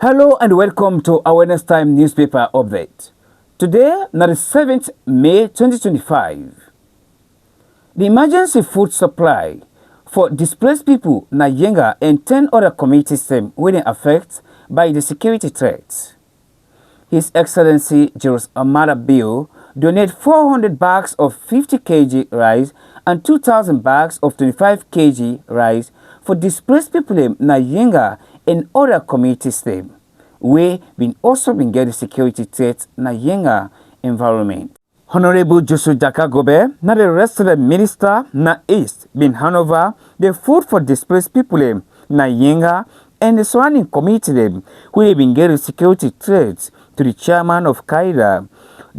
Hello and welcome to Awareness Time newspaper update. Today, na the 7th May 2025. The emergency food supply for displaced people na Yenga and 10 other communities them were affected by the security threats. His Excellency Jules Amada Bio donated 400 bags of 50 kg rice and 2,000 bags of 25 kg rice for displaced people na Yenga and other communities them, we also been getting security threats na Yenga environment. Honorable Joshua Jakagobe, na the rest of the minister na East been Handover the food for displaced people na Yenga and the surrounding community them, we been getting security threats to the chairman of Kaida,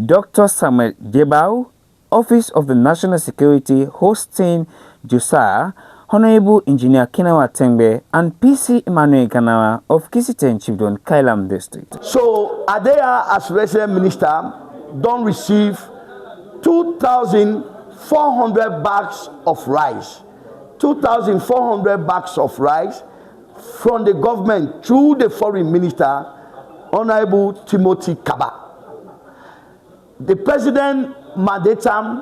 Dr. Samuel Debau, Office of the National Security hosting Josiah, Honorable Engineer Kinawa Tengbe, and PC Emmanuel Ganawa of Kisiten Chibdon, Kailam District. So, Adea, as resident minister, don't receive 2,400 bags of rice. 2,400 bags of rice from the government through the foreign minister, Honorable Timothy Kaba. The president mandated him,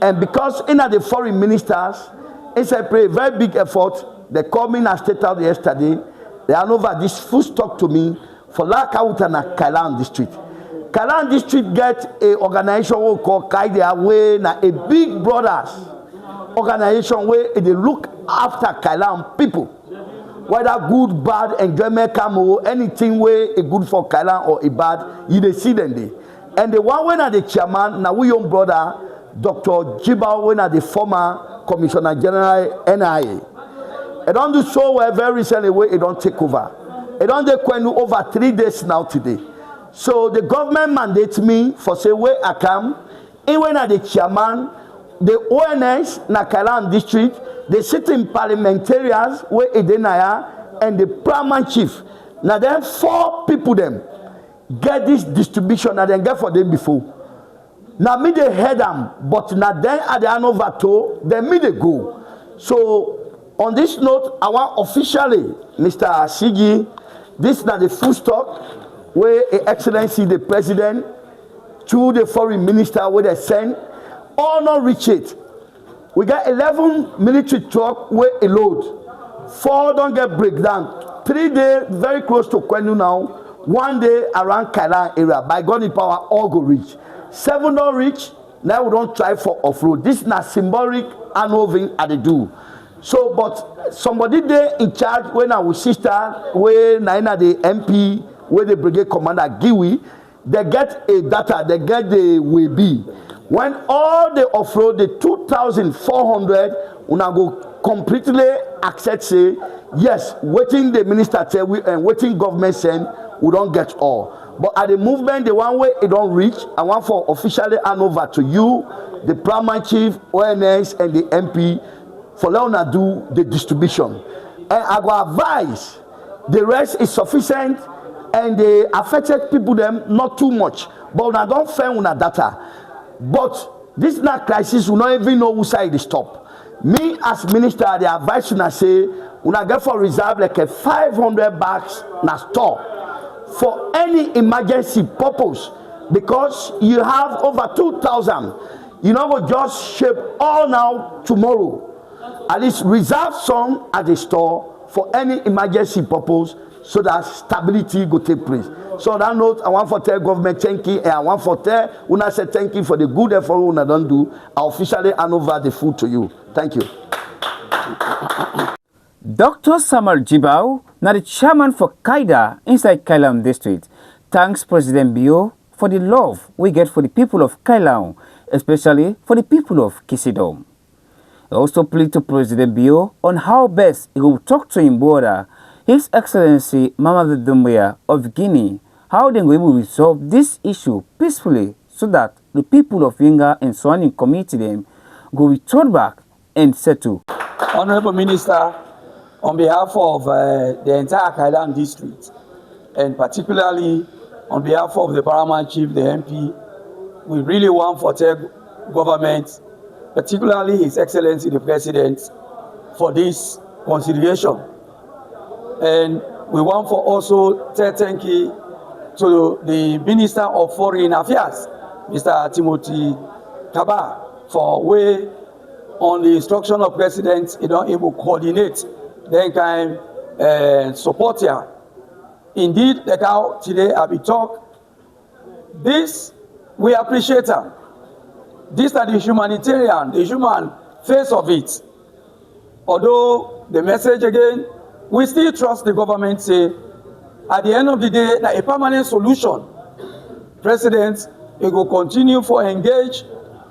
and because in the foreign ministers, it's a very big effort. They called me and State House yesterday. They hand over this food stock to me for Lakawutana Kailan District. Kailan District get a organization called Kaida, where a big brothers organization where they look after Kailan people. Whether good, bad, enjoyment, come anything where a good for Kailan or a bad, you they see them there. And the one when are the chairman, now we young brother, Dr. Jiba, when are the former Commissioner General NIA. It don't do so well very recently where it don't take over. It don't take over 3 days now today. So the government mandates me for say where I come, and when are the chairman, the ONS na Kailan District, the sitting parliamentarians where Edenaya and the primary chief. Now then 4 people them get this distribution and then get for them before. Now me they head them, but now then at the Handover to then me they go. So on this note, I want officially, Mr. Asigi, this is not the full stock where Excellency the President through the foreign minister where they send all not reach it. We got 11 military truck where a load. 4 don't get breakdown. 3 days very close to Kwenu now. 1 day around Kailan area. By God in power, all go reach. 7 don't reach. Now we don't try for off-road. This is not symbolic Handover at the do. So, but somebody there in charge when our sister, when Naina the MP, where the brigade commander Giwi, they get a data, they get the WB. When all the off-road, the 2,400, una go completely accept say, yes, waiting the minister tell we and waiting government send, we don't get all. But at the movement, the one way it don't reach, I want for officially hand over to you, the primary chief, ONS, and the MP, for let una do the distribution. And I go advise, the rest is sufficient, and the affected people them not too much. But una don't find una data. But this is not crisis, we don't even know who side they stop. Me as minister, the advice una say, una get for reserve like a 500 bags na store for any emergency purpose, because you have over 2,000. You know what, just shape all now tomorrow. At least reserve some at the store for any emergency purpose so that stability go take place. So on that note, I want to tell government thank you, and I want to tell una say thank you for the good effort una don't do. I officially hand over the food to you. Thank you. Dr. Samuel Jibau, now the chairman for Kaida inside Kailam District, thanks President Bio for the love we get for the people of Kailam, especially for the people of Kisidom. He also plead to President Bio on how best he will talk to him brother, His Excellency Mama Dumbuya of Guinea, how they will resolve this issue peacefully so that the people of Yenga and surrounding community them go return back and settle. Honorable Minister, on behalf of the entire Kailan District, and particularly on behalf of the Paramount Chief, the MP, we really want to tell government, particularly His Excellency the President, for this consideration. And We want for also thank you to the Minister of Foreign Affairs, Mr. Timothy Kaba, for way on the instruction of President, he don't able to coordinate, then can support here. Indeed, like how today I be talk, this we appreciate them. These are the humanitarian, the human face of it. Although the message again, we still trust the government say, at the end of the day, that a permanent solution, President, he will continue for engage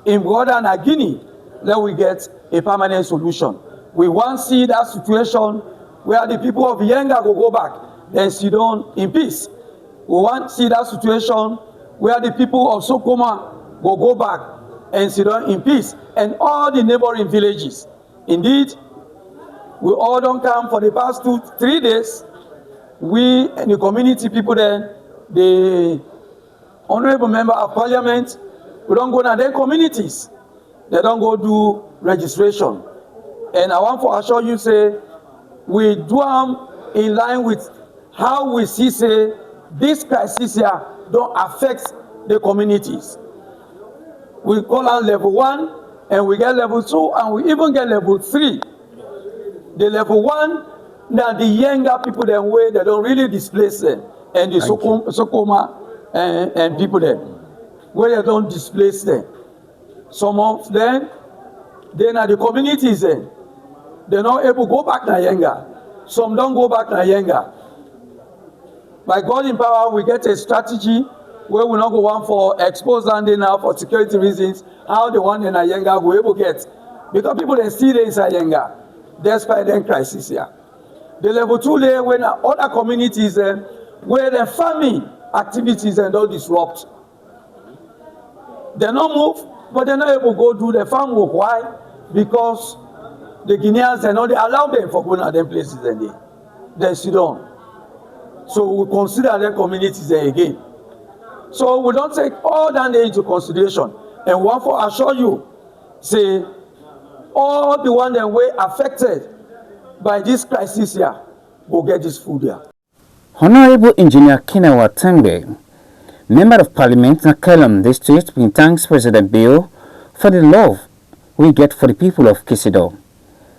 in Rwanda and Guinea, then we get a permanent solution. We want to see that situation where the people of Yenga will go back, then sit down in peace. We want to see that situation where the people of Sokoma will go back and sit down in peace, and all the neighboring villages. Indeed, we all don't come for the past 2-3 days. We and the community people then, the honorable member of parliament, we don't go to their communities. They don't go do registration. And I want to assure you, say, we do them in line with how we see, say, this crisis here don't affect the communities. We call on level 1, and we get level 2, and we even get level 3. The level 1, now the Yenga people them way, they don't really displace them. And the Sokoma and people there, where they don't displace them. Some of them, then are the communities then. They're not able to go back to Yenga. Some don't go back to Yenga. By God in power, we get a strategy where we not go one for exposed landing now for security reasons, how the one in Yenga we able get. Because people they still inside Yenga, despite the crisis here. The level 2 layer when other communities where the farming activities and don't disrupt. They not move, but they're not able to go do the farm work. Why? Because the Guineans and all they allow them for going to them places and they sit down. So we consider their communities there again. So we don't take all that into consideration. And one for assure you, say, all the one that were affected by this crisis here will get this food here. Honorable Engineer Kinawa Tembe, Member of Parliament in Kellam District, thanks President Bill for the love we get for the people of Kisido.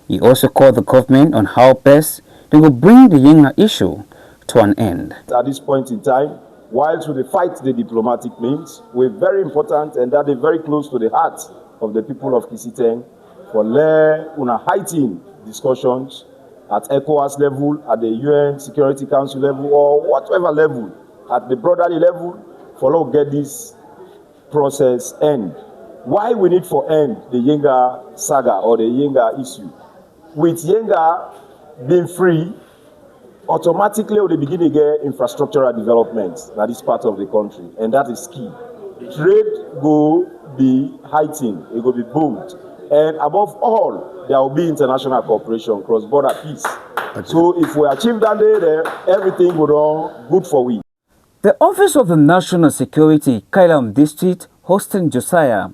He also called the government on how best they will bring the Yenga issue to an end. At this point in time, whilst we fight the diplomatic means, we're very important and that is very close to the heart of the people of Kisiteng for heightened discussions at ECOWAS level, at the UN Security Council level, or whatever level, at the brotherly level, for us to get this process end. Why we need for end the Yenga saga or the Yenga issue? With Yenga being free, automatically we begin to get infrastructural development that is part of the country, and that is key. Trade will be heightened, it will be boomed, and above all, there will be international cooperation, cross-border peace. Okay. So if we achieve that day, then everything will run good for we. The Office of the National Security, Kailam District, hosting Josiah,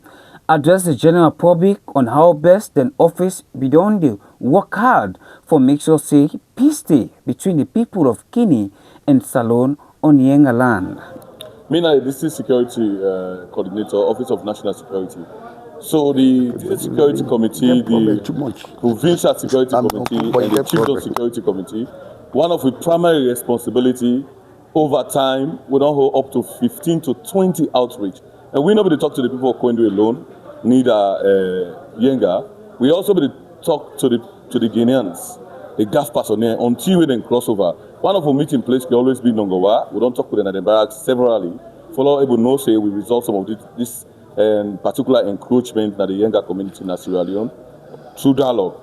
addressed the general public on how best the office be done to work hard for make sure say peace stay between the people of Guinea and Salon on Yenga land. Me na the District Security Coordinator, Office of National Security. So the District Security Committee, the Provincial Security Committee, and the Chiefdom Security Committee, one of the primary responsibility over time, we don't hold up to 15 to 20 outreach. And we nobody talk to the people of Kwendu alone, neither Yenga. We also be talk to the Guineans, the GAF personnel, until we then cross over. One of our meeting place can always be Nongowa. We don't talk with them at the barracks severally. Follow able no say we resolve some of this particular encroachment that the Yenga community in Sierra Leone through dialogue.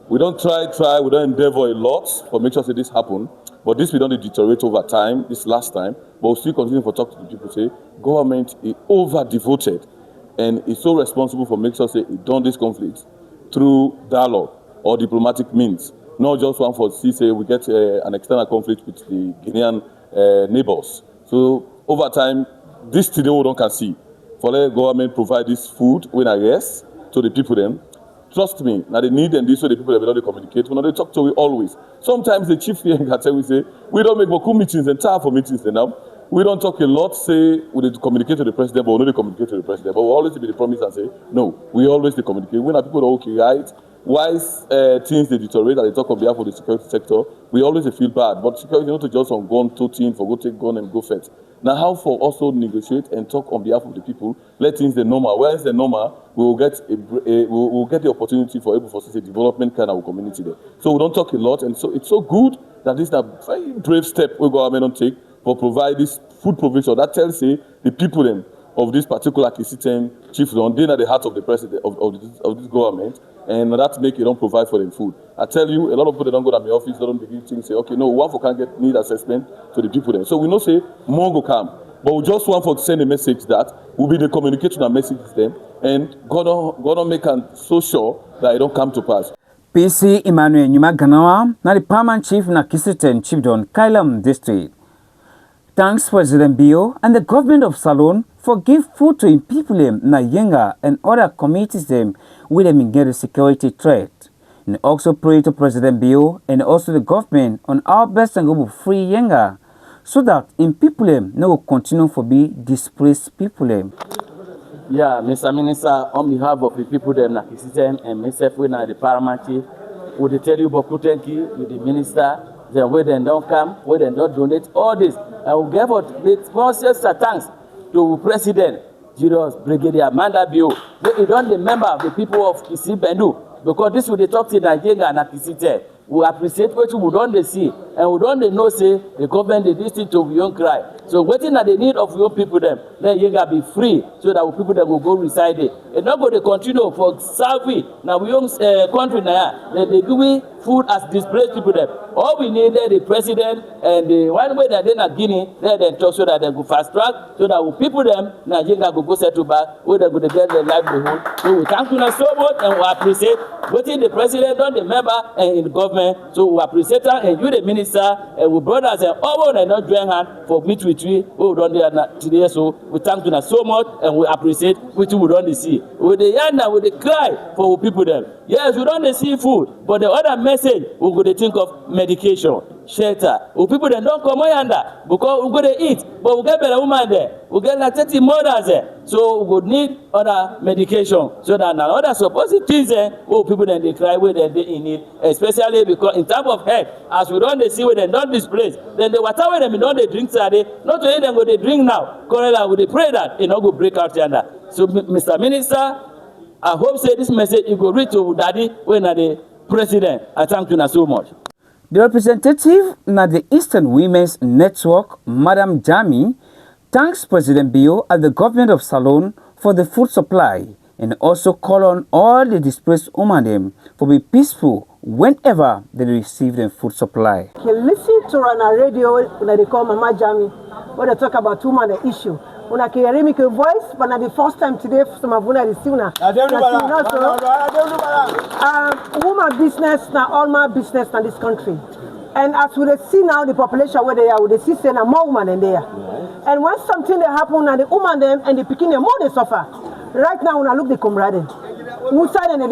We don't try, we don't endeavor a lot for make sure that this happen. But this we don't deteriorate over time, this last time, but we'll still continue to talk to the people, say, government is over-devoted and is so responsible for making sure say it done this conflict through dialogue or diplomatic means. Not just one for say we get an external conflict with the Guinean neighbors. So over time, this today we don't can see. For the government provide this food when I guess to the people then trust me, now they need them this way the people that will not communicate, when they talk to we always. Sometimes the chief Yenga tell we say, we don't make Boku meetings and time for meetings now. We don't talk a lot, say we need to communicate to the president, but we don't communicate to the president. But we always be the promise and say, no, we always communicate. When our people are okay, right? Why things they deteriorate and they talk on behalf of the security sector, we always feel bad. But security not to just on gun to team for go take gun and go fetch. Now how for also negotiate and talk on behalf of the people, let things the normal. Where is the normal? We will get we'll get the opportunity for able for say development kind of our community there. So we don't talk a lot, and so it's so good that this is a very brave step we government take for provide this food provision. That tells say the people them of this particular Kisiten chiefdom, they are the heart of the president of this government, and that make it don't provide for them food. I tell you, a lot of people they don't go to my office, they don't begin things, say, okay, no, one for can't get need assessment to the people there. So we know say more go come, but we just want for to send a message that will be the communication and message to them, and God don't make them so sure that it don't come to pass. PC Emmanuel Nyuma Ganawa, na the Paramount Chief na Kisiten Chiefdom Kailam District. Thanks President Bio and the government of Salon for give food to people na Yenga and other communities them with them in get a security threat. And also pray to President Bio and also the government on our best and go free Yenga so that in people no continue for be displaced people. Yeah, Mr. Minister, on behalf of the people them na Kisiten and myself we na the Paramount Chief, would tell you Boku thank you with the minister. Then where they don't come, where they don't donate, all this. I will give out the smallest thanks to President Julius Brigadier Amanda Bio. They don't the member of the people of Kisibendu, because this will they talk to Nigeria and Kisite. We appreciate what we don't see, and we don't know say the government they listen to we don't cry. So waiting at the need of your people them, let Yenga be free so that our people them will go reside there. And not go to continue for Salvi. Now we own country now, then they give me food as displaced people them. All we need is the president and the one way that they not Guinea, let them talk so that they go fast track, so that our people them Nigeria go settle back, where they go to get their livelihood. So we thank you so much and we appreciate waiting the president, not the member and in the government. So we appreciate that and you the minister and we brothers and all and not join hand for meet with we done there today. So we thank you so much and we appreciate what we don't see. With the yarn and with the cry for our people them. Yes, we don't see food, but the other message we go to think of medication, shelter. We people them don't come under because we go to eat, but we get better woman there. We get like 30 mothers there. So we would need other medication so that now other supposed things there, people then they cry where they in need, especially because in terms of health, as we don't see where they don't displace, then the water where they don't they drink today, not to them go they drink now. Correct, we pray that it not go break out yonder. So Mr. Minister, I hope say this message you go reach to Daddy when the president. I thank you so much. The representative na the Eastern Women's Network, Madam Jami, thanks President Bio and the government of Salon for the food supply and also call on all the displaced women for be peaceful whenever they receive the food supply. You listen to on a radio when they call Mama Jami, when they talk about woman the issue. When I can hear me voice, but not the first time today some of the sooner. Woman business now all my business in this country. And as we see now the population where they are, we see saying more women in there. And when something that happen and the woman them and the picking them more they suffer. Right now when I look the camaraderie. Who side and they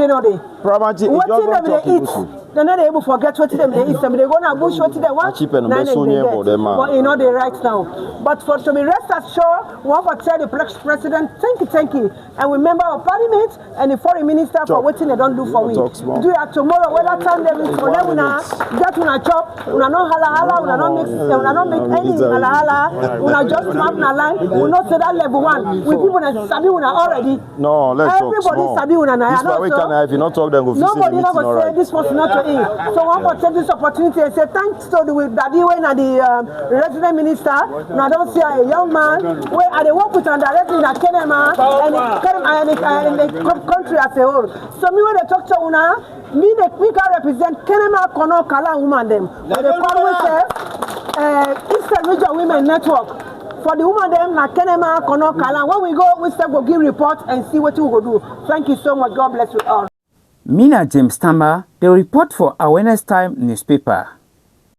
know they. What them they eat. They're not able to forget what them they eat. They go to bush what they want. But you know they right now. But for to be rest assured, we want to tell the president thank you. And we member of parliament and the foreign minister for what they don't do for we. Do it tomorrow whether time them is for them get una chop, una no hala, una no mix, una no make any hala, una just map na line. We not say that level one. We people that sabi una already. No, let's talk everybody small. Sabi una na. This way can if you not talk then go visit nobody the meeting, say this was not to eat. So I want to take this opportunity and say thanks to the daddy when the resident minister. Now I don't see a young man where I work with and directly in Kenema and the country as a whole. So me when they talk to una, me can represent Kenema Kono Kala woman them. But the problem is Eastern Region Women Network. For the woman them na Kenema Kono Kala. When we go, we still go give report and see what we will do. Thank you so much. God bless you all. Mina James Tamba, the report for Awareness Time newspaper.